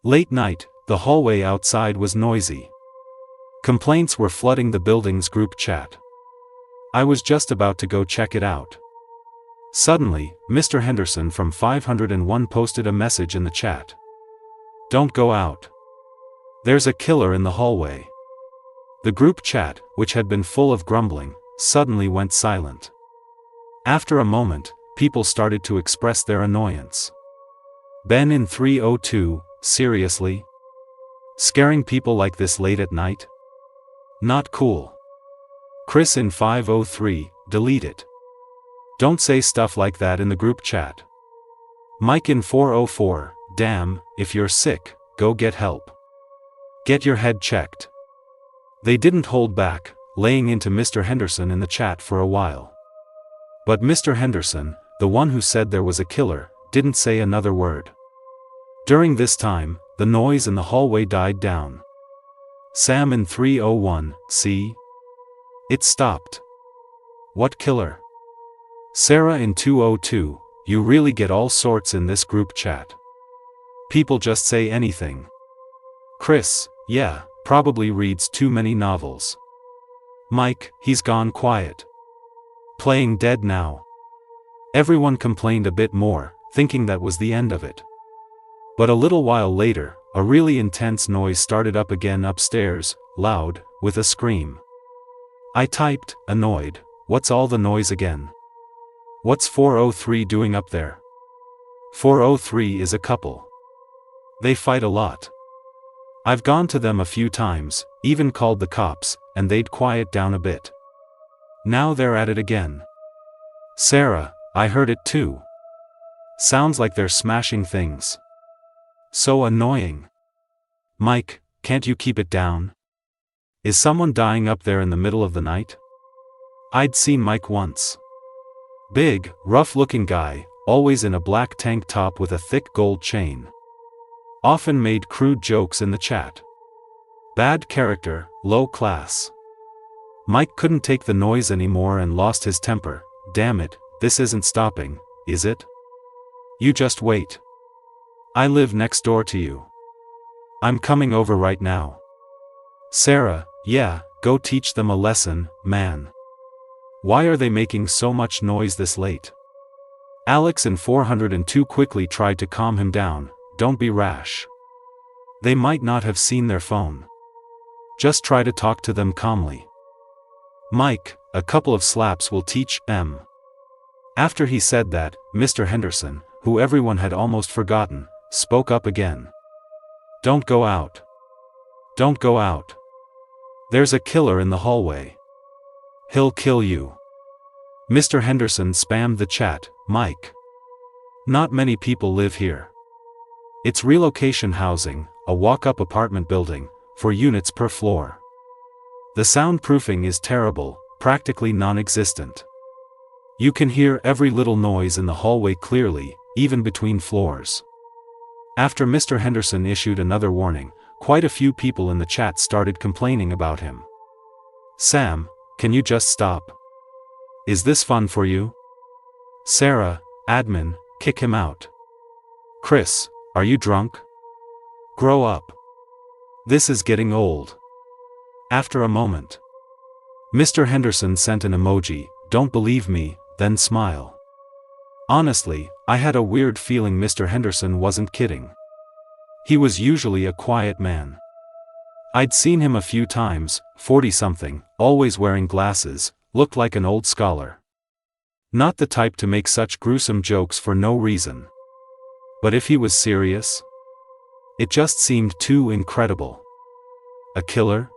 Late night, the hallway outside was noisy. Complaints were flooding the building's group chat. I was just about to go check it out. Suddenly, Mr. Henderson from 501 posted a message in the chat. "Don't go out. There's a killer in the hallway." The group chat, which had been full of grumbling, suddenly went silent. After a moment, people started to express their annoyance. Ben in 302, seriously? Scaring people like this late at night? Not cool. Chris in 503, delete it. Don't say stuff like that in the group chat. Mike in 404, damn, if you're sick, go get help. Get your head checked. They didn't hold back, laying into Mr. Henderson in the chat for a while. But Mr. Henderson, the one who said there was a killer, didn't say another word. During this time, the noise in the hallway died down. Sam in 301, see? It stopped. What killer? Sarah in 202, you really get all sorts in this group chat. People just say anything. Chris, yeah, probably reads too many novels. Mike, he's gone quiet. Playing dead now. Everyone complained a bit more, thinking that was the end of it. But a little while later, a really intense noise started up again upstairs, loud, with a scream. I typed, annoyed, what's all the noise again? What's 403 doing up there? 403 is a couple. They fight a lot. I've gone to them a few times, even called the cops, and they'd quiet down a bit. Now they're at it again. Sarah, I heard it too. Sounds like they're smashing things. So annoying. Mike, can't you keep it down? Is someone dying up there in the middle of the night? I'd seen Mike once. Big, rough-looking guy, always in a black tank top with a thick gold chain. Often made crude jokes in the chat. Bad character, low class. Mike couldn't take the noise anymore and lost his temper. Damn it, this isn't stopping, is it? You just wait. I live next door to you. I'm coming over right now. Sarah, yeah, go teach them a lesson, man. Why are they making so much noise this late? Alex in 402 quickly tried to calm him down. Don't be rash. They might not have seen their phone. Just try to talk to them calmly. Mike, a couple of slaps will teach them. After he said that, Mr. Henderson, who everyone had almost forgotten, spoke up again. Don't go out. Don't go out. There's a killer in the hallway. He'll kill you. Mr. Henderson spammed the chat, Mike. Not many people live here. It's relocation housing, a walk-up apartment building, 4 units per floor. The soundproofing is terrible, practically non-existent. You can hear every little noise in the hallway clearly, even between floors. After Mr. Henderson issued another warning, quite a few people in the chat started complaining about him. Sam, can you just stop? Is this fun for you? Sarah, admin, kick him out. Chris, are you drunk? Grow up. This is getting old. After a moment, Mr. Henderson sent an emoji, don't believe me, then smile. Honestly, I had a weird feeling Mr. Henderson wasn't kidding. He was usually a quiet man. I'd seen him a few times, 40-something, always wearing glasses, looked like an old scholar. Not the type to make such gruesome jokes for no reason. But if he was serious? It just seemed too incredible. A killer?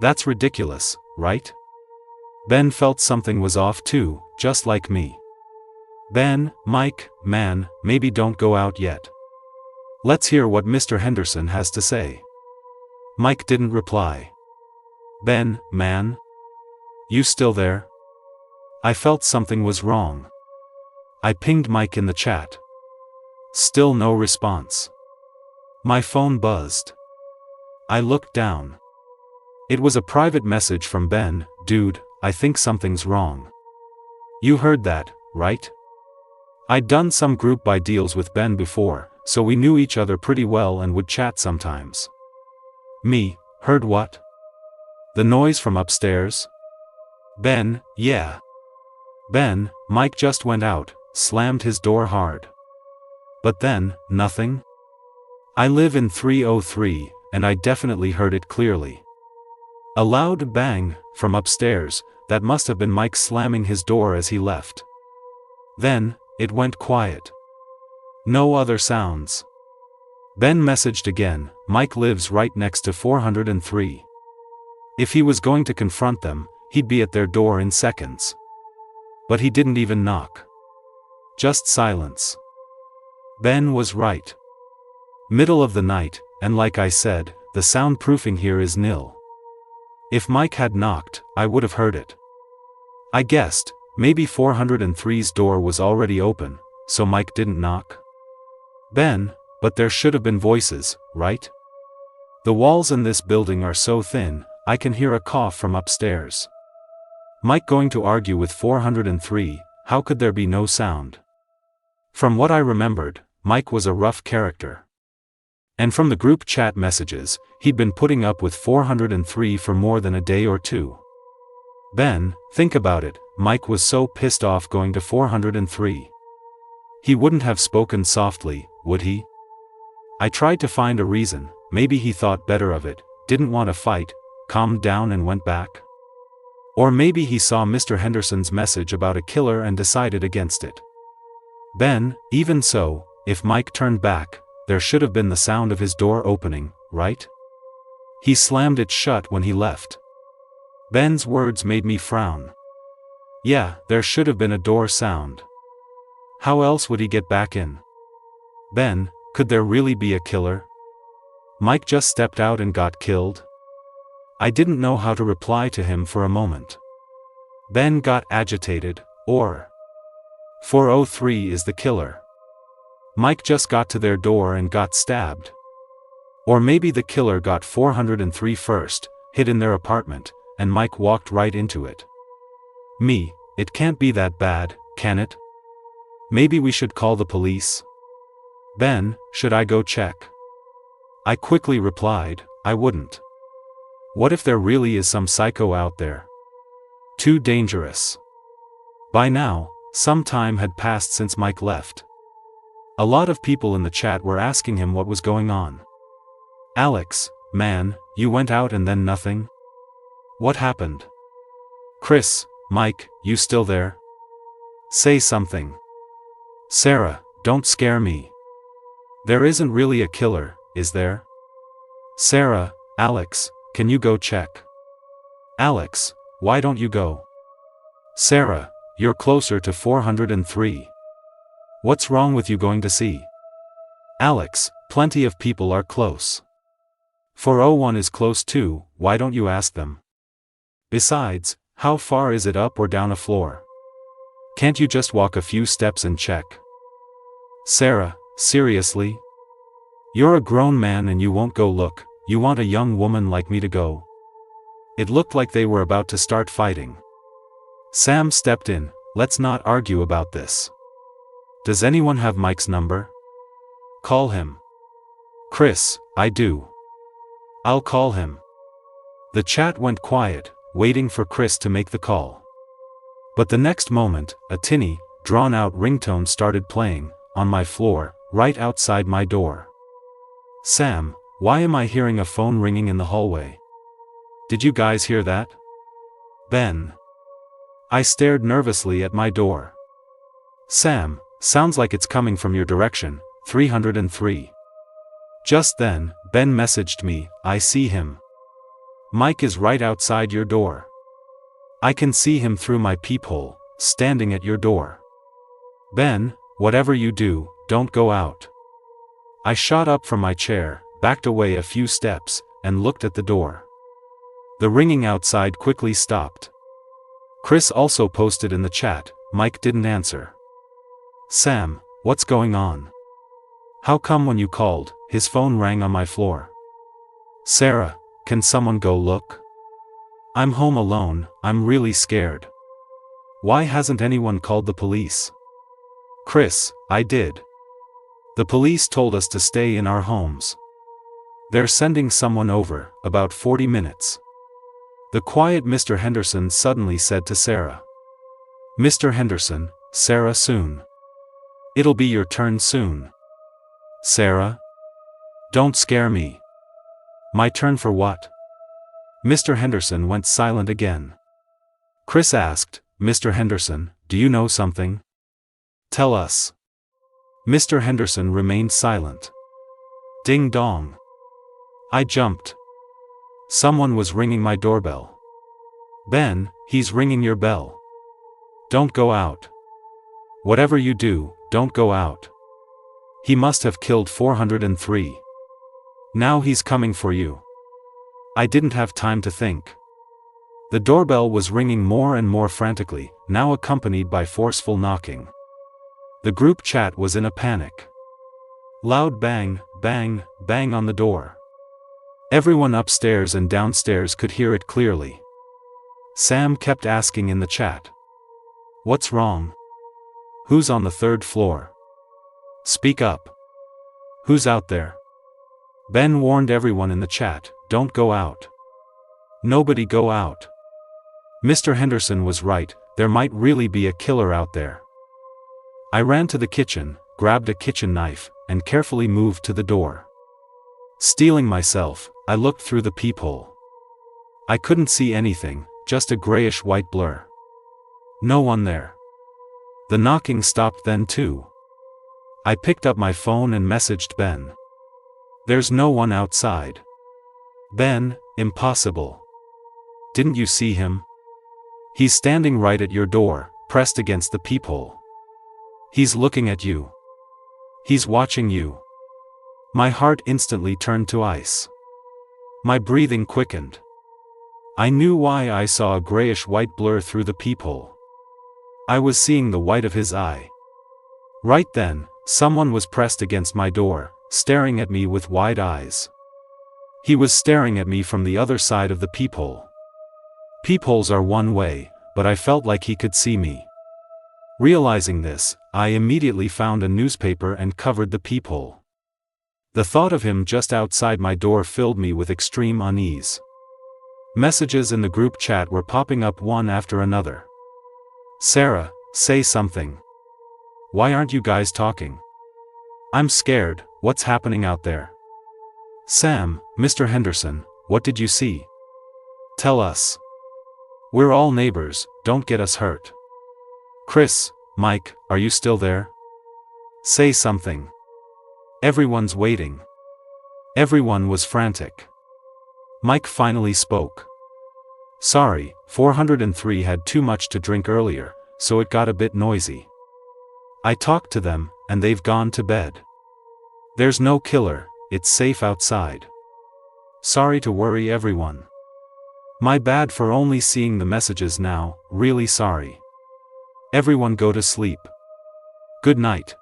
That's ridiculous, right? Ben felt something was off too, just like me. Ben, Mike, man, maybe don't go out yet. Let's hear what Mr. Henderson has to say. Mike didn't reply. Ben, man? You still there? I felt something was wrong. I pinged Mike in the chat. Still no response. My phone buzzed. I looked down. It was a private message from Ben, dude, I think something's wrong. You heard that, right? I'd done some group buy deals with Ben before, so we knew each other pretty well and would chat sometimes. Me, heard what? The noise from upstairs? Ben, yeah. Ben, Mike just went out, slammed his door hard. But then, nothing? I live in 303, and I definitely heard it clearly. A loud bang, from upstairs, that must have been Mike slamming his door as he left. Then, it went quiet. No other sounds. Ben messaged again, Mike lives right next to 403. If he was going to confront them, he'd be at their door in seconds. But he didn't even knock. Just silence. Ben was right. Middle of the night, and like I said, the soundproofing here is nil. If Mike had knocked, I would have heard it. I guessed, maybe 403's door was already open, so Mike didn't knock. Ben, but there should have been voices, right? The walls in this building are so thin, I can hear a cough from upstairs. Mike going to argue with 403, how could there be no sound? From what I remembered, Mike was a rough character. And from the group chat messages, he'd been putting up with 403 for more than a day or two. Ben, think about it, Mike was so pissed off going to 403. He wouldn't have spoken softly, would he? I tried to find a reason, maybe he thought better of it, didn't want to fight, calmed down and went back. Or maybe he saw Mr. Henderson's message about a killer and decided against it. Ben, even so, if Mike turned back, there should have been the sound of his door opening, right? He slammed it shut when he left. Ben's words made me frown. Yeah, there should have been a door sound. How else would he get back in? Ben, could there really be a killer? Mike just stepped out and got killed? I didn't know how to reply to him for a moment. Ben got agitated, or 403 is the killer. Mike just got to their door and got stabbed. Or maybe the killer got 403 first, hid in their apartment, and Mike walked right into it. Me, it can't be that bad, can it? Maybe we should call the police? Ben, should I go check? I quickly replied, I wouldn't. What if there really is some psycho out there? Too dangerous. By now, some time had passed since Mike left. A lot of people in the chat were asking him what was going on. Alex, man, you went out and then nothing? What happened? Chris, Mike, you still there? Say something. Sarah, don't scare me. There isn't really a killer, is there? Sarah, Alex, can you go check? Alex, why don't you go? Sarah, you're closer to 403. What's wrong with you going to see? Alex, plenty of people are close. 401 is close too, why don't you ask them? Besides, how far is it up or down a floor? Can't you just walk a few steps and check? Sarah, seriously? You're a grown man and you won't go look, you want a young woman like me to go? It looked like they were about to start fighting. Sam stepped in, let's not argue about this. Does anyone have Mike's number? Call him. Chris, I do. I'll call him. The chat went quiet, waiting for Chris to make the call. But the next moment, a tinny, drawn-out ringtone started playing, on my floor, right outside my door. Sam, why am I hearing a phone ringing in the hallway? Did you guys hear that? Ben. I stared nervously at my door. Sam, sounds like it's coming from your direction, 303. Just then, Ben messaged me, I see him. Mike is right outside your door. I can see him through my peephole, standing at your door. Ben, whatever you do, don't go out. I shot up from my chair, backed away a few steps, and looked at the door. The ringing outside quickly stopped. Chris also posted in the chat, Mike didn't answer. Sam, what's going on? How come when you called, his phone rang on my floor? Sarah, can someone go look? I'm home alone, I'm really scared. Why hasn't anyone called the police? Chris, I did. The police told us to stay in our homes. They're sending someone over, about 40 minutes. The quiet Mr. Henderson suddenly said to Sarah. Mr. Henderson, Sarah soon. It'll be your turn soon. Sarah? Don't scare me. My turn for what? Mr. Henderson went silent again. Chris asked, Mr. Henderson, do you know something? Tell us. Mr. Henderson remained silent. Ding dong. I jumped. Someone was ringing my doorbell. Ben, he's ringing your bell. Don't go out. Whatever you do, don't go out. He must have killed 403. Now he's coming for you. I didn't have time to think. The doorbell was ringing more and more frantically, now accompanied by forceful knocking. The group chat was in a panic. Loud bang, bang, bang on the door. Everyone upstairs and downstairs could hear it clearly. Sam kept asking in the chat. What's wrong? Who's on the third floor? Speak up. Who's out there? Ben warned everyone in the chat, don't go out. Nobody go out. Mr. Henderson was right, there might really be a killer out there. I ran to the kitchen, grabbed a kitchen knife, and carefully moved to the door. Steeling myself, I looked through the peephole. I couldn't see anything, just a grayish-white blur. No one there. The knocking stopped then too. I picked up my phone and messaged Ben. There's no one outside. Ben, impossible. Didn't you see him? He's standing right at your door, pressed against the peephole. He's looking at you. He's watching you. My heart instantly turned to ice. My breathing quickened. I knew why I saw a grayish-white blur through the peephole. I was seeing the white of his eye. Right then, someone was pressed against my door, staring at me with wide eyes. He was staring at me from the other side of the peephole. Peepholes are one way, but I felt like he could see me. Realizing this, I immediately found a newspaper and covered the peephole. The thought of him just outside my door filled me with extreme unease. Messages in the group chat were popping up one after another. Sarah, say something. Why aren't you guys talking? I'm scared, what's happening out there? Sam, Mr. Henderson, what did you see? Tell us. We're all neighbors, don't get us hurt. Chris, Mike, are you still there? Say something. Everyone's waiting. Everyone was frantic. Mike finally spoke. Sorry, 403 had too much to drink earlier, so it got a bit noisy. I talked to them, and they've gone to bed. There's no killer, it's safe outside. Sorry to worry everyone. My bad for only seeing the messages now, really sorry. Everyone go to sleep. Good night.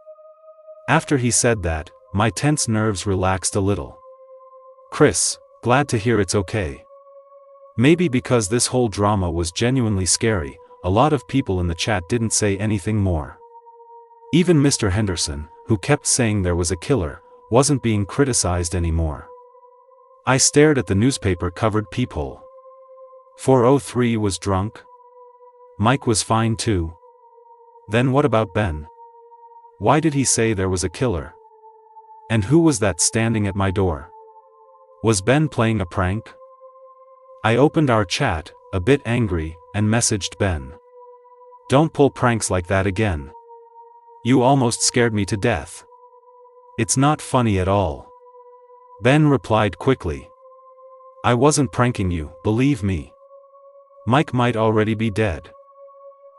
After he said that, my tense nerves relaxed a little. Chris, glad to hear it's okay. Maybe because this whole drama was genuinely scary, a lot of people in the chat didn't say anything more. Even Mr. Henderson, who kept saying there was a killer, wasn't being criticized anymore. I stared at the newspaper-covered peephole. 403 was drunk? Mike was fine too. Then what about Ben? Why did he say there was a killer? And who was that standing at my door? Was Ben playing a prank? I opened our chat, a bit angry, and messaged Ben. Don't pull pranks like that again. You almost scared me to death. It's not funny at all. Ben replied quickly. I wasn't pranking you, believe me. Mike might already be dead.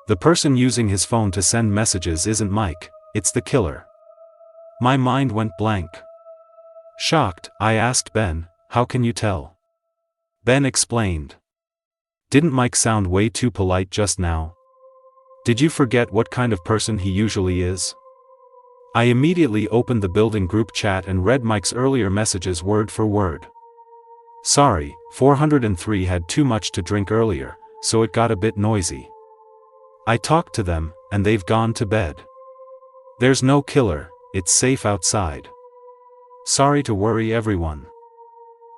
The person using his phone to send messages isn't Mike, it's the killer. My mind went blank. Shocked, I asked Ben, how can you tell? Ben explained. Didn't Mike sound way too polite just now? Did you forget what kind of person he usually is? I immediately opened the building group chat and read Mike's earlier messages word for word. Sorry, 403 had too much to drink earlier, so it got a bit noisy. I talked to them, and they've gone to bed. There's no killer, it's safe outside. Sorry to worry everyone.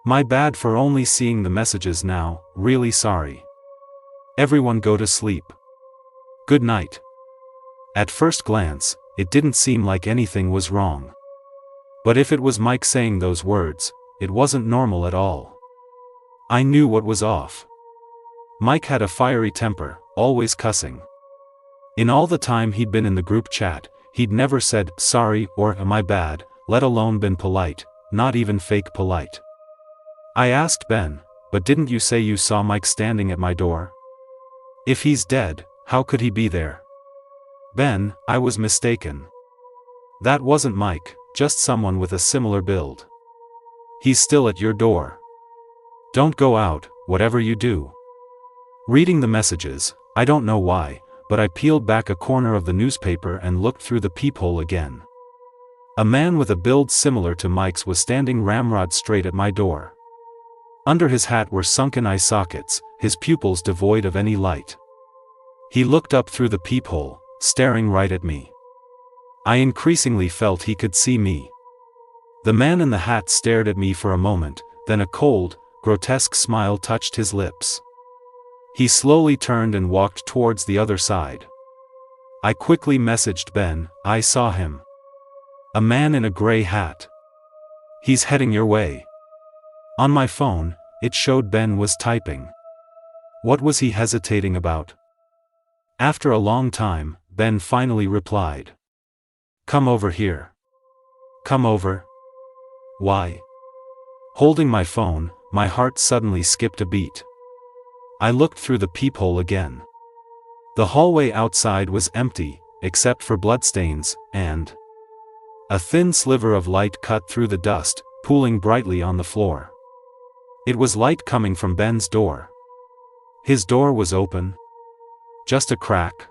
My bad for only seeing the messages now, really sorry. Everyone go to sleep. Good night. At first glance, it didn't seem like anything was wrong. But if it was Mike saying those words, it wasn't normal at all. I knew what was off. Mike had a fiery temper, always cussing. In all the time he'd been in the group chat, he'd never said sorry or my bad, let alone been polite, not even fake polite. I asked Ben, but didn't you say you saw Mike standing at my door? If he's dead, how could he be there? Ben, I was mistaken. That wasn't Mike, just someone with a similar build. He's still at your door. Don't go out, whatever you do. Reading the messages, I don't know why, but I peeled back a corner of the newspaper and looked through the peephole again. A man with a build similar to Mike's was standing ramrod straight at my door. Under his hat were sunken eye sockets, his pupils devoid of any light. He looked up through the peephole, staring right at me. I increasingly felt he could see me. The man in the hat stared at me for a moment, then a cold, grotesque smile touched his lips. He slowly turned and walked towards the other side. I quickly messaged Ben, I saw him. A man in a gray hat. He's heading your way. On my phone, it showed Ben was typing. What was he hesitating about? After a long time, Ben finally replied. Come over here. Come over. Why? Holding my phone, my heart suddenly skipped a beat. I looked through the peephole again. The hallway outside was empty, except for bloodstains, and a thin sliver of light cut through the dust, pooling brightly on the floor. It was light coming from Ben's door. His door was open. Just a crack.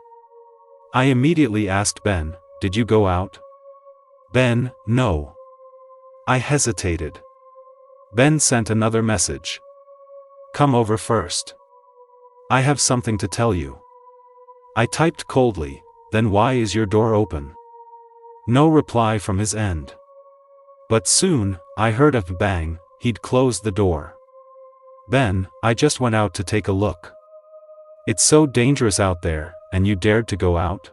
I immediately asked Ben, did you go out? Ben, no. I hesitated. Ben sent another message. Come over first. I have something to tell you. I typed coldly, then why is your door open? No reply from his end. But soon, I heard a bang, he'd closed the door. Ben, I just went out to take a look. It's so dangerous out there, and you dared to go out?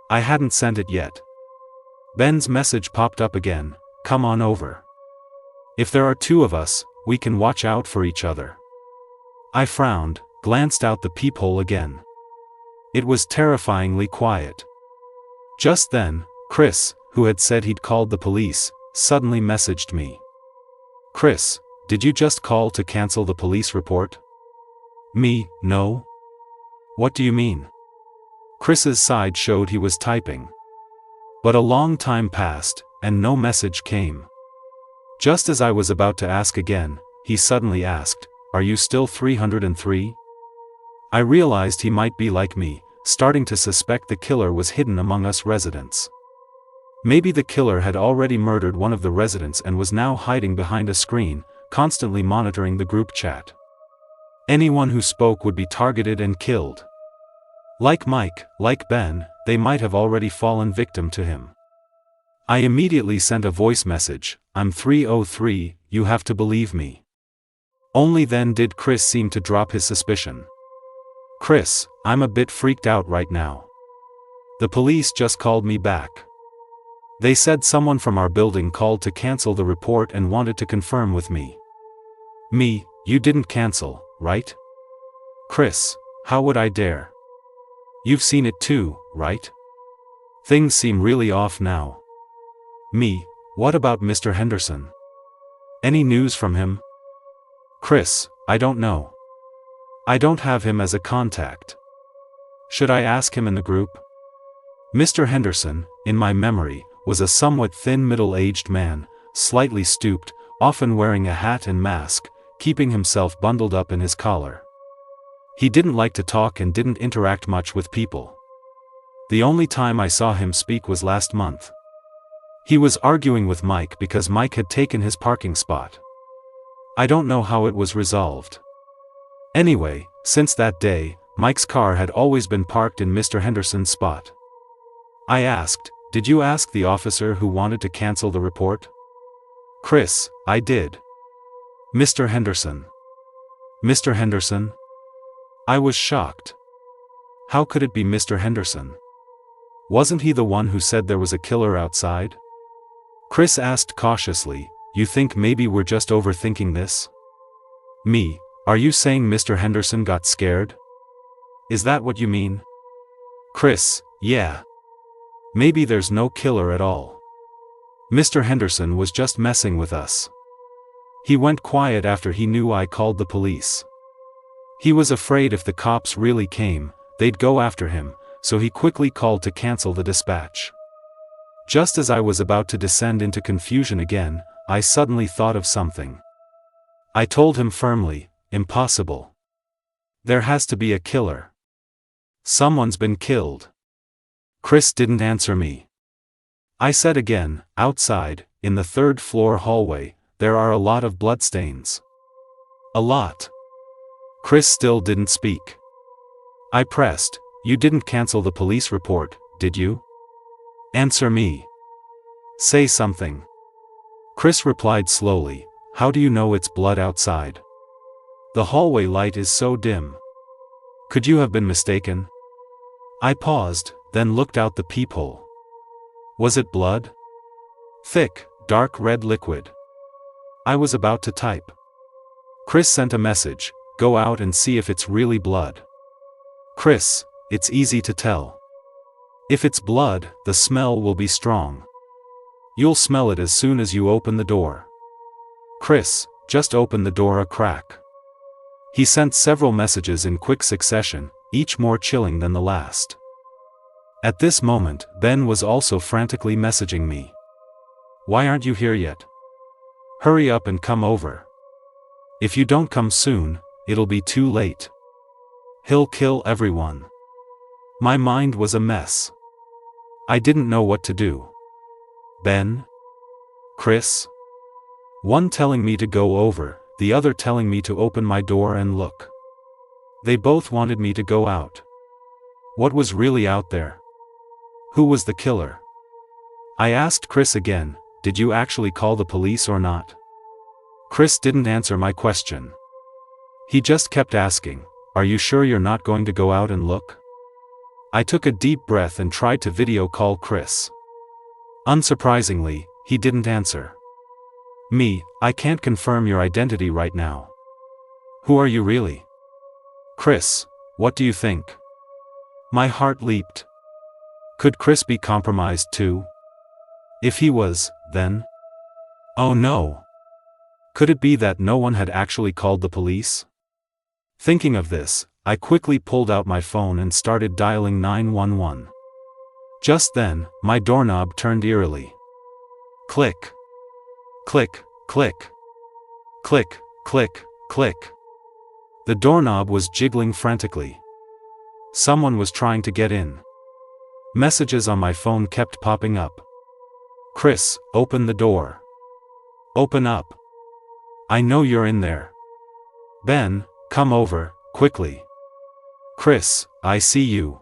I hadn't sent it yet. Ben's message popped up again, come on over. If there are two of us, we can watch out for each other. I frowned, glanced out the peephole again. It was terrifyingly quiet. Just then, Chris, who had said he'd called the police, suddenly messaged me. Chris, did you just call to cancel the police report? Me, no. What do you mean? Chris's side showed he was typing. But a long time passed, and no message came. Just as I was about to ask again, he suddenly asked, are you still 303? I realized he might be like me, starting to suspect the killer was hidden among us residents. Maybe the killer had already murdered one of the residents and was now hiding behind a screen, constantly monitoring the group chat. Anyone who spoke would be targeted and killed. Like Mike, like Ben, they might have already fallen victim to him. I immediately sent a voice message, I'm 303, you have to believe me. Only then did Chris seem to drop his suspicion. Chris, I'm a bit freaked out right now. The police just called me back. They said someone from our building called to cancel the report and wanted to confirm with me. Me, you didn't cancel, right? Chris, how would I dare? You've seen it too, right? Things seem really off now. Me, what about Mr. Henderson? Any news from him? Chris, I don't know. I don't have him as a contact. Should I ask him in the group? Mr. Henderson, in my memory, was a somewhat thin middle-aged man, slightly stooped, often wearing a hat and mask, keeping himself bundled up in his collar. He didn't like to talk and didn't interact much with people. The only time I saw him speak was last month. He was arguing with Mike because Mike had taken his parking spot. I don't know how it was resolved. Anyway, since that day, Mike's car had always been parked in Mr. Henderson's spot. I asked, Did you ask the officer who wanted to cancel the report? Chris, I did. Mr. Henderson. Mr. Henderson? I was shocked. How could it be Mr. Henderson? Wasn't he the one who said there was a killer outside? Chris asked cautiously, you think maybe we're just overthinking this? Me, are you saying Mr. Henderson got scared? Is that what you mean? Chris, yeah. Maybe there's no killer at all. Mr. Henderson was just messing with us. He went quiet after he knew I called the police. He was afraid if the cops really came, they'd go after him, so he quickly called to cancel the dispatch. Just as I was about to descend into confusion again, I suddenly thought of something. I told him firmly, impossible. There has to be a killer. Someone's been killed. Chris didn't answer me. I said again, outside, in the third-floor hallway, there are a lot of bloodstains. A lot. Chris still didn't speak. I pressed, you didn't cancel the police report, did you? Answer me. Say something. Chris replied slowly, how do you know it's blood outside? The hallway light is so dim. Could you have been mistaken? I paused, then looked out the peephole. Was it blood? Thick, dark red liquid. I was about to type. Chris sent a message, go out and see if it's really blood. Chris, it's easy to tell. If it's blood, the smell will be strong. You'll smell it as soon as you open the door. Chris, just open the door a crack. He sent several messages in quick succession, each more chilling than the last. At this moment, Ben was also frantically messaging me. Why aren't you here yet? Hurry up and come over. If you don't come soon, it'll be too late. He'll kill everyone. My mind was a mess. I didn't know what to do. Ben? Chris? One telling me to go over, the other telling me to open my door and look. They both wanted me to go out. What was really out there? Who was the killer? I asked Chris again, did you actually call the police or not? Chris didn't answer my question. He just kept asking, are you sure you're not going to go out and look? I took a deep breath and tried to video call Chris. Unsurprisingly, he didn't answer. Me, I can't confirm your identity right now. Who are you really? Chris, what do you think? My heart leaped. Could Chris be compromised too? If he was, then? Oh no. Could it be that no one had actually called the police? Thinking of this, I quickly pulled out my phone and started dialing 911. Just then, my doorknob turned eerily. Click. Click, click. Click, click, click. The doorknob was jiggling frantically. Someone was trying to get in. Messages on my phone kept popping up. Chris, open the door. Open up. I know you're in there. Ben, come over, quickly. Chris, I see you.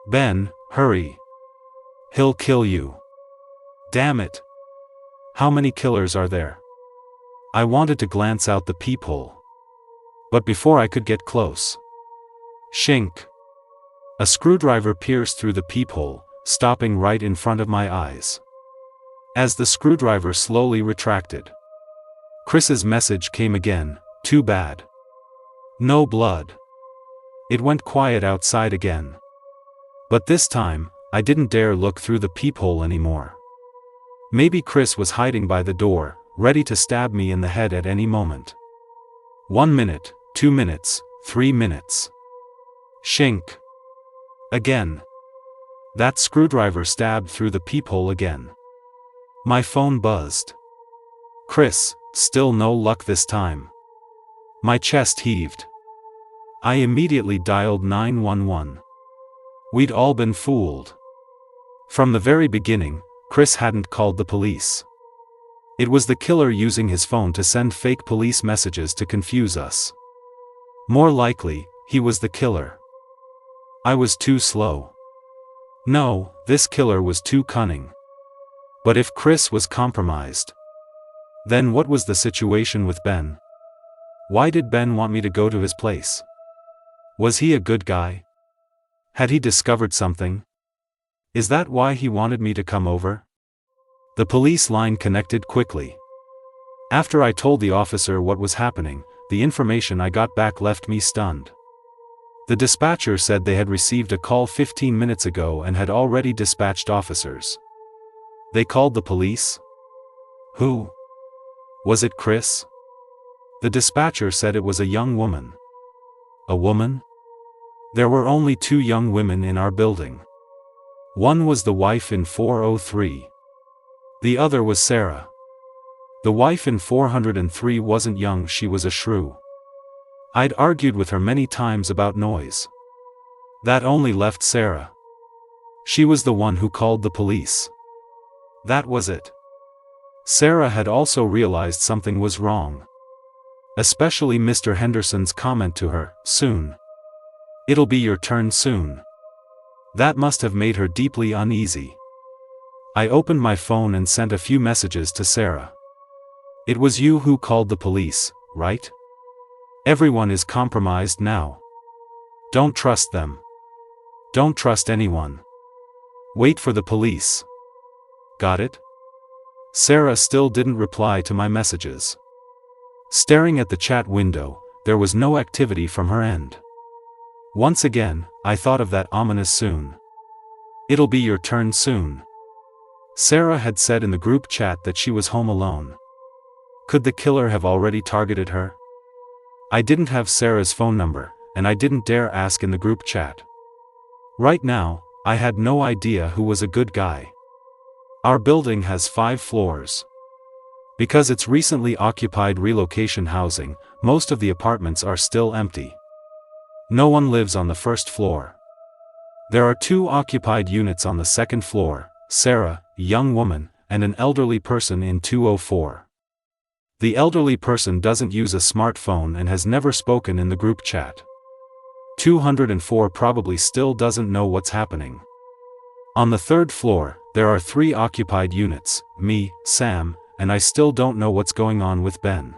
Ben, hurry. He'll kill you. Damn it. How many killers are there? I wanted to glance out the peephole. But before I could get close. Shink. A screwdriver pierced through the peephole, stopping right in front of my eyes. As the screwdriver slowly retracted, Chris's message came again, too bad. No blood. It went quiet outside again. But this time, I didn't dare look through the peephole anymore. Maybe Chris was hiding by the door, ready to stab me in the head at any moment. 1 minute, 2 minutes, 3 minutes. Shink. Again. That screwdriver stabbed through the peephole again. My phone buzzed. Chris, still no luck this time. My chest heaved. I immediately dialed 911. We'd all been fooled. From the very beginning, Chris hadn't called the police. It was the killer using his phone to send fake police messages to confuse us. More likely, he was the killer. I was too slow. No, this killer was too cunning. But if Chris was compromised, then what was the situation with Ben? Why did Ben want me to go to his place? Was he a good guy? Had he discovered something? Is that why he wanted me to come over? The police line connected quickly. After I told the officer what was happening, the information I got back left me stunned. The dispatcher said they had received a call 15 minutes ago and had already dispatched officers. They called the police? Who? Was it Chris? The dispatcher said it was a young woman. A woman? There were only 2 young women in our building. One was the wife in 403. The other was Sarah. The wife in 403 wasn't young, she was a shrew. I'd argued with her many times about noise. That only left Sarah. She was the one who called the police. That was it. Sarah had also realized something was wrong. Especially Mr. Henderson's comment to her, "Soon. It'll be your turn soon." That must have made her deeply uneasy. I opened my phone and sent a few messages to Sarah. "It was you who called the police, right? Everyone is compromised now. Don't trust them. Don't trust anyone. Wait for the police. Got it?" Sarah still didn't reply to my messages. Staring at the chat window, there was no activity from her end. Once again, I thought of that ominous "soon." It'll be your turn soon. Sarah had said in the group chat that she was home alone. Could the killer have already targeted her? I didn't have Sarah's phone number, and I didn't dare ask in the group chat. Right now, I had no idea who was a good guy. Our building has 5 floors. Because it's recently occupied relocation housing, most of the apartments are still empty. No one lives on the first floor. There are 2 occupied units on the second floor, Sarah, a young woman, and an elderly person in 204. The elderly person doesn't use a smartphone and has never spoken in the group chat. 204 probably still doesn't know what's happening. On the 3rd floor, there are 3 occupied units, me, Sam, and I still don't know what's going on with Ben.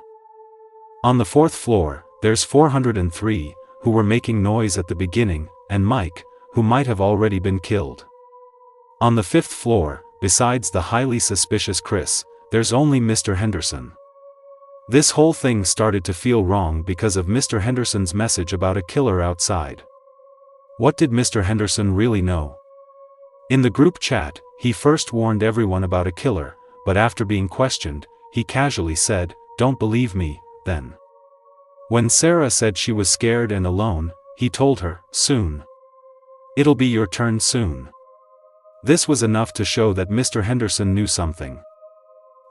On the 4th floor, there's 403, who were making noise at the beginning, and Mike, who might have already been killed. On the 5th floor, besides the highly suspicious Chris, there's only Mr. Henderson. This whole thing started to feel wrong because of Mr. Henderson's message about a killer outside. What did Mr. Henderson really know? In the group chat, he first warned everyone about a killer, but after being questioned, he casually said, "Don't believe me," then. When Sarah said she was scared and alone, he told her, "Soon. It'll be your turn soon." This was enough to show that Mr. Henderson knew something.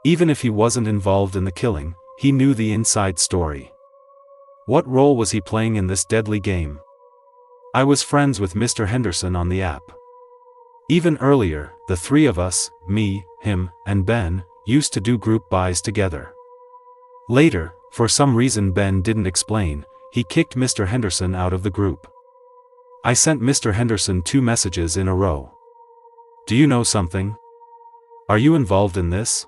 Even if he wasn't involved in the killing, he knew the inside story. What role was he playing in this deadly game? I was friends with Mr. Henderson on the app. Even earlier, the 3 of us, me, him, and Ben, used to do group buys together. Later, for some reason Ben didn't explain, he kicked Mr. Henderson out of the group. I sent Mr. Henderson 2 messages in a row. "Do you know something? Are you involved in this?"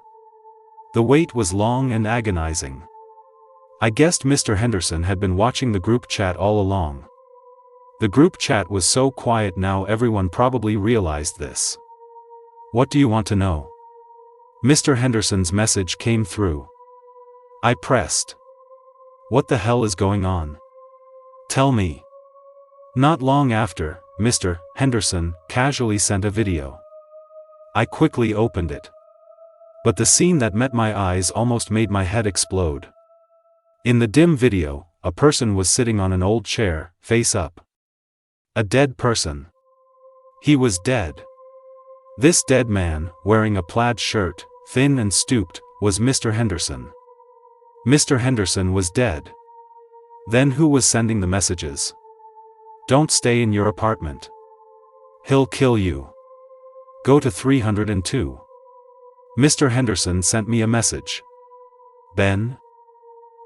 The wait was long and agonizing. I guessed Mr. Henderson had been watching the group chat all along. The group chat was so quiet now everyone probably realized this. "What do you want to know?" Mr. Henderson's message came through. I pressed. "What the hell is going on? Tell me." Not long after, Mr. Henderson casually sent a video. I quickly opened it. But the scene that met my eyes almost made my head explode. In the dim video, a person was sitting on an old chair, face up. A dead person. He was dead. This dead man, wearing a plaid shirt, thin and stooped, was Mr. Henderson. Mr. Henderson was dead. Then who was sending the messages? "Don't stay in your apartment. He'll kill you. Go to 302. Mr. Henderson sent me a message. Ben?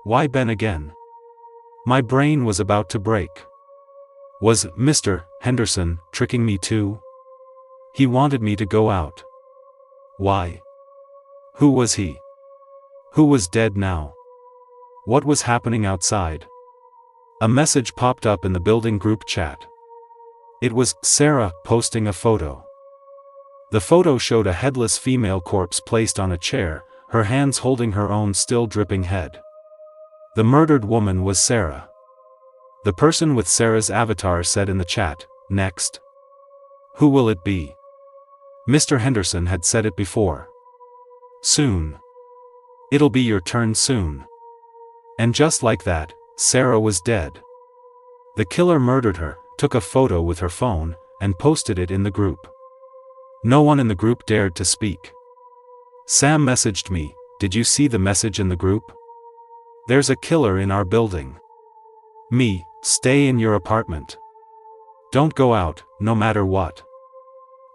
Why Ben again? My brain was about to break. Was Mr. Henderson tricking me too? He wanted me to go out. Why? Who was he? Who was dead now? What was happening outside? A message popped up in the building group chat. It was Sarah posting a photo. The photo showed a headless female corpse placed on a chair, her hands holding her own still dripping head. The murdered woman was Sarah. The person with Sarah's avatar said in the chat, "Next. Who will it be?" Mr. Henderson had said it before. Soon. It'll be your turn soon. And just like that, Sarah was dead. The killer murdered her, took a photo with her phone, and posted it in the group. No one in the group dared to speak. Sam messaged me, "Did you see the message in the group? There's a killer in our building." Me, "Stay in your apartment. Don't go out, no matter what.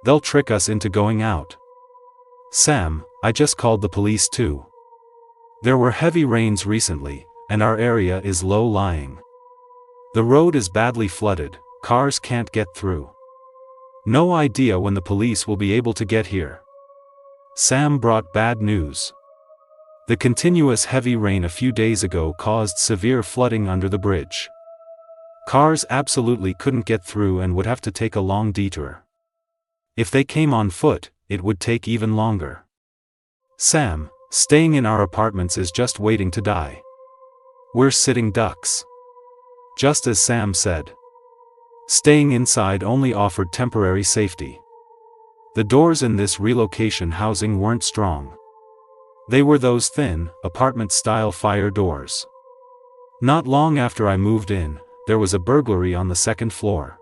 They'll trick us into going out." Sam, "I just called the police too. There were heavy rains recently, and our area is low-lying. The road is badly flooded, cars can't get through. No idea when the police will be able to get here." Sam brought bad news. The continuous heavy rain a few days ago caused severe flooding under the bridge. Cars absolutely couldn't get through and would have to take a long detour. If they came on foot, it would take even longer. Sam, "Staying in our apartments is just waiting to die. We're sitting ducks." Just as Sam said. Staying inside only offered temporary safety. The doors in this relocation housing weren't strong. They were those thin, apartment-style fire doors. Not long after I moved in, there was a burglary on the second floor.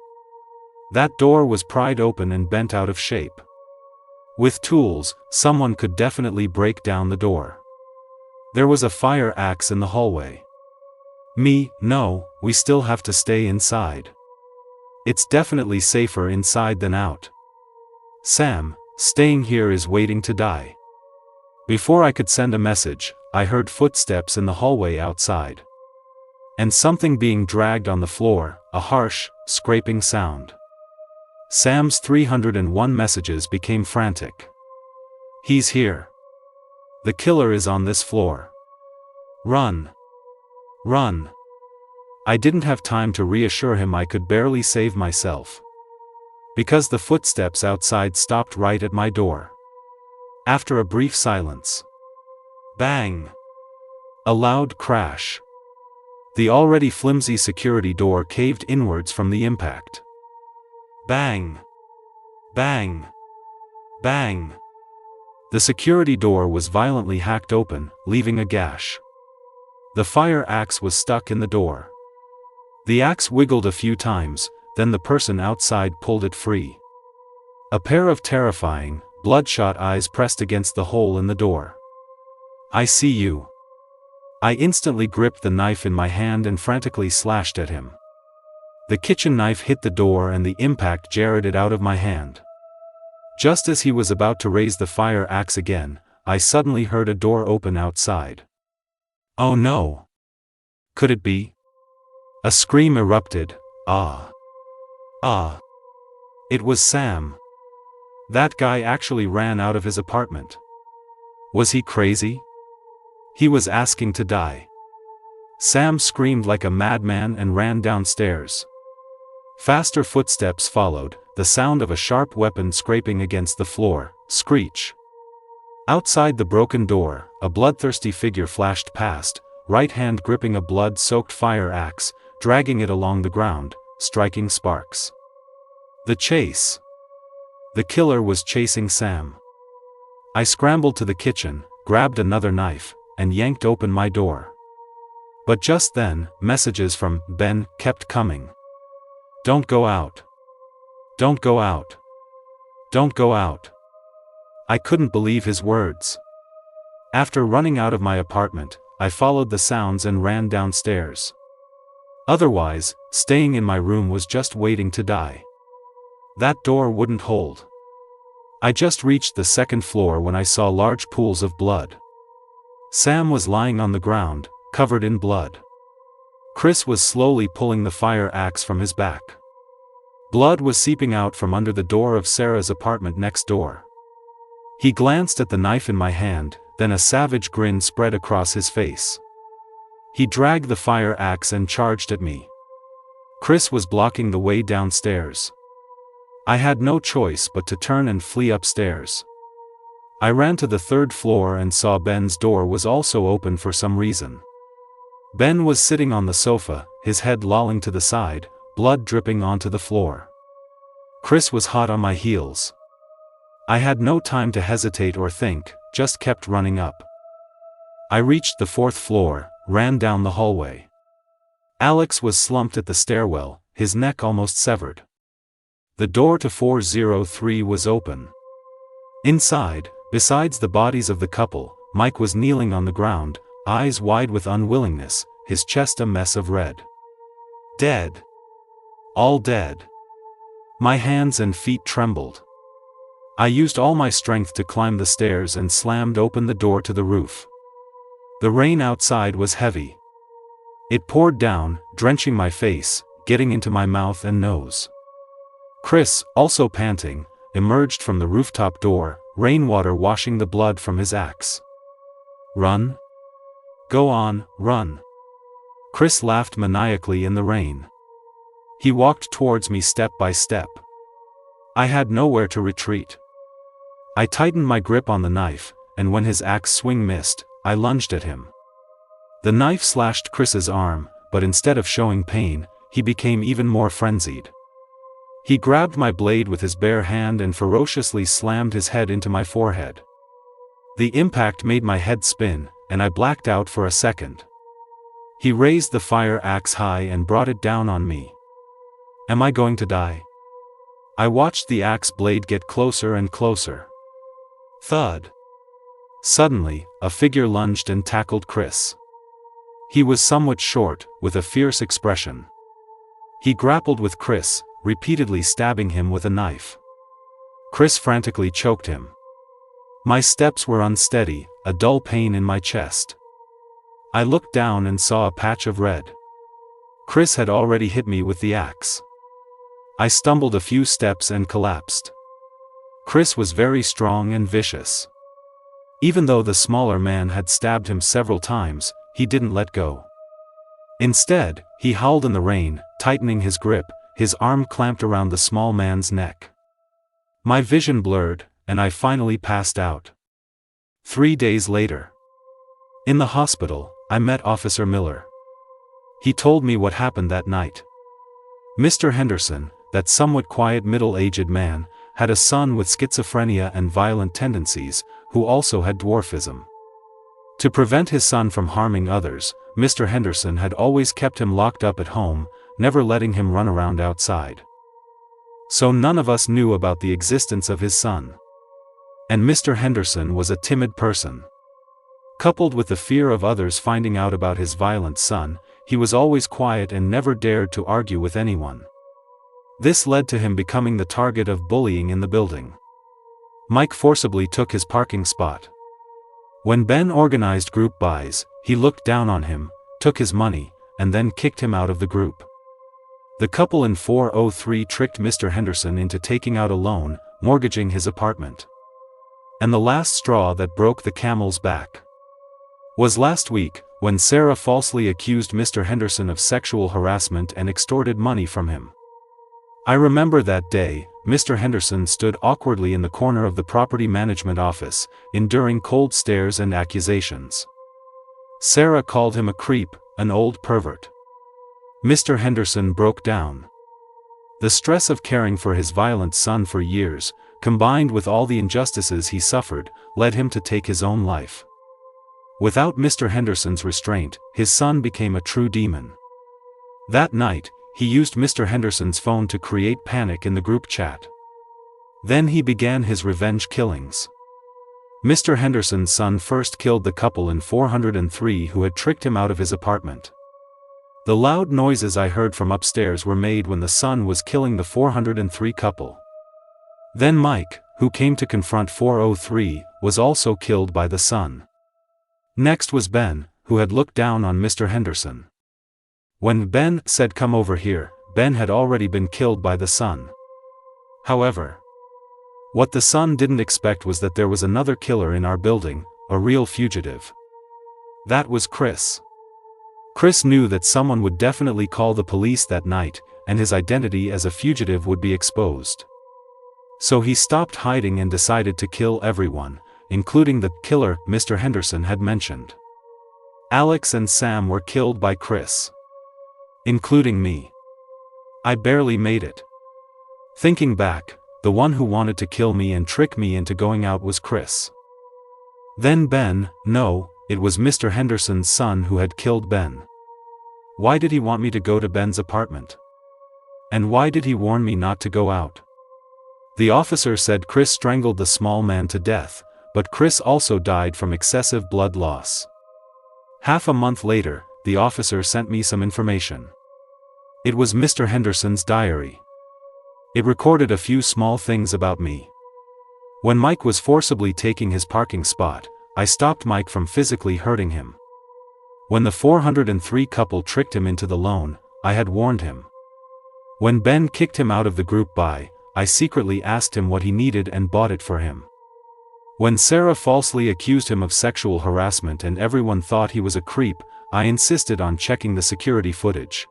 That door was pried open and bent out of shape. With tools, someone could definitely break down the door. There was a fire axe in the hallway. Me, "No, we still have to stay inside. It's definitely safer inside than out." Sam, "Staying here is waiting to die." Before I could send a message, I heard footsteps in the hallway outside. And something being dragged on the floor, a harsh, scraping sound. Sam's 301 messages became frantic. "He's here. The killer is on this floor. Run. Run." I didn't have time to reassure him. I could barely save myself. Because the footsteps outside stopped right at my door. After a brief silence. Bang! A loud crash. The already flimsy security door caved inwards from the impact. Bang! Bang! Bang! The security door was violently hacked open, leaving a gash. The fire axe was stuck in the door. The axe wiggled a few times, then the person outside pulled it free. A pair of terrifying, bloodshot eyes pressed against the hole in the door. "I see you." I instantly gripped the knife in my hand and frantically slashed at him. The kitchen knife hit the door and the impact jarred it out of my hand. Just as he was about to raise the fire axe again, I suddenly heard a door open outside. Oh no! Could it be? A scream erupted. Ah! Ah! It was Sam. That guy actually ran out of his apartment. Was he crazy? He was asking to die. Sam screamed like a madman and ran downstairs. Faster footsteps followed, the sound of a sharp weapon scraping against the floor, screech. Outside the broken door, a bloodthirsty figure flashed past, right hand gripping a blood-soaked fire axe, dragging it along the ground, striking sparks. The chase. The killer was chasing Sam. I scrambled to the kitchen, grabbed another knife, and yanked open my door. But just then, messages from Ben kept coming. Don't go out. Don't go out. Don't go out. I couldn't believe his words. After running out of my apartment, I followed the sounds and ran downstairs. Otherwise, staying in my room was just waiting to die. That door wouldn't hold. I just reached the second floor when I saw large pools of blood. Sam was lying on the ground, covered in blood. Chris was slowly pulling the fire axe from his back. Blood was seeping out from under the door of Sarah's apartment next door. He glanced at the knife in my hand, then a savage grin spread across his face. He dragged the fire axe and charged at me. Chris was blocking the way downstairs. I had no choice but to turn and flee upstairs. I ran to the third floor and saw Ben's door was also open for some reason. Ben was sitting on the sofa, his head lolling to the side, blood dripping onto the floor. Chris was hot on my heels. I had no time to hesitate or think, just kept running up. I reached the fourth floor, ran down the hallway. Alex was slumped at the stairwell, his neck almost severed. The door to 403 was open. Inside, besides the bodies of the couple, Mike was kneeling on the ground, eyes wide with unwillingness, his chest a mess of red. Dead. All dead. My hands and feet trembled. I used all my strength to climb the stairs and slammed open the door to the roof. The rain outside was heavy. It poured down, drenching my face, getting into my mouth and nose. Chris, also panting, emerged from the rooftop door, rainwater washing the blood from his axe. Run? Go on, run. Chris laughed maniacally in the rain. He walked towards me step by step. I had nowhere to retreat. I tightened my grip on the knife, and when his axe swing missed, I lunged at him. The knife slashed Chris's arm, but instead of showing pain, he became even more frenzied. He grabbed my blade with his bare hand and ferociously slammed his head into my forehead. The impact made my head spin, and I blacked out for a second. He raised the fire axe high and brought it down on me. Am I going to die? I watched the axe blade get closer and closer. Thud. Suddenly, a figure lunged and tackled Chris. He was somewhat short, with a fierce expression. He grappled with Chris, repeatedly stabbing him with a knife. Chris frantically choked him. My steps were unsteady, a dull pain in my chest. I looked down and saw a patch of red. Chris had already hit me with the axe. I stumbled a few steps and collapsed. Chris was very strong and vicious. Even though the smaller man had stabbed him several times, he didn't let go. Instead, he howled in the rain, tightening his grip, his arm clamped around the small man's neck. My vision blurred, and I finally passed out. 3 days later. In the hospital, I met Officer Miller. He told me what happened that night. Mr. Henderson, that somewhat quiet middle-aged man, had a son with schizophrenia and violent tendencies, who also had dwarfism. To prevent his son from harming others, Mr. Henderson had always kept him locked up at home, never letting him run around outside. So none of us knew about the existence of his son. And Mr. Henderson was a timid person. Coupled with the fear of others finding out about his violent son, he was always quiet and never dared to argue with anyone. This led to him becoming the target of bullying in the building. Mike forcibly took his parking spot. When Ben organized group buys, he looked down on him, took his money, and then kicked him out of the group. The couple in 403 tricked Mr. Henderson into taking out a loan, mortgaging his apartment. And the last straw that broke the camel's back was last week, when Sarah falsely accused Mr. Henderson of sexual harassment and extorted money from him. I remember that day, Mr. Henderson stood awkwardly in the corner of the property management office, enduring cold stares and accusations. Sarah called him a creep, an old pervert. Mr. Henderson broke down. The stress of caring for his violent son for years, combined with all the injustices he suffered, led him to take his own life. Without Mr. Henderson's restraint, his son became a true demon. That night, he used Mr. Henderson's phone to create panic in the group chat. Then he began his revenge killings. Mr. Henderson's son first killed the couple in 403 who had tricked him out of his apartment. The loud noises I heard from upstairs were made when the son was killing the 403 couple. Then Mike, who came to confront 403, was also killed by the son. Next was Ben, who had looked down on Mr. Henderson. When Ben said "come over here," Ben had already been killed by the son. However, what the son didn't expect was that there was another killer in our building, a real fugitive. That was Chris. Chris knew that someone would definitely call the police that night, and his identity as a fugitive would be exposed. So he stopped hiding and decided to kill everyone, including the killer Mr. Henderson had mentioned. Alex and Sam were killed by Chris. Including me. I barely made it. Thinking back, the one who wanted to kill me and trick me into going out was Chris. Then Ben, no, it was Mr. Henderson's son who had killed Ben. Why did he want me to go to Ben's apartment? And why did he warn me not to go out? The officer said Chris strangled the small man to death, but Chris also died from excessive blood loss. Half a month later, the officer sent me some information. It was Mr. Henderson's diary. It recorded a few small things about me. When Mike was forcibly taking his parking spot, I stopped Mike from physically hurting him. When the 403 couple tricked him into the loan, I had warned him. When Ben kicked him out of the group buy, I secretly asked him what he needed and bought it for him. When Sarah falsely accused him of sexual harassment and everyone thought he was a creep, I insisted on checking the security footage.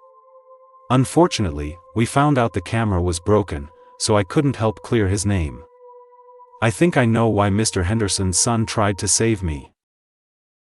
Unfortunately, we found out the camera was broken, so I couldn't help clear his name. I think I know why Mr. Henderson's son tried to save me.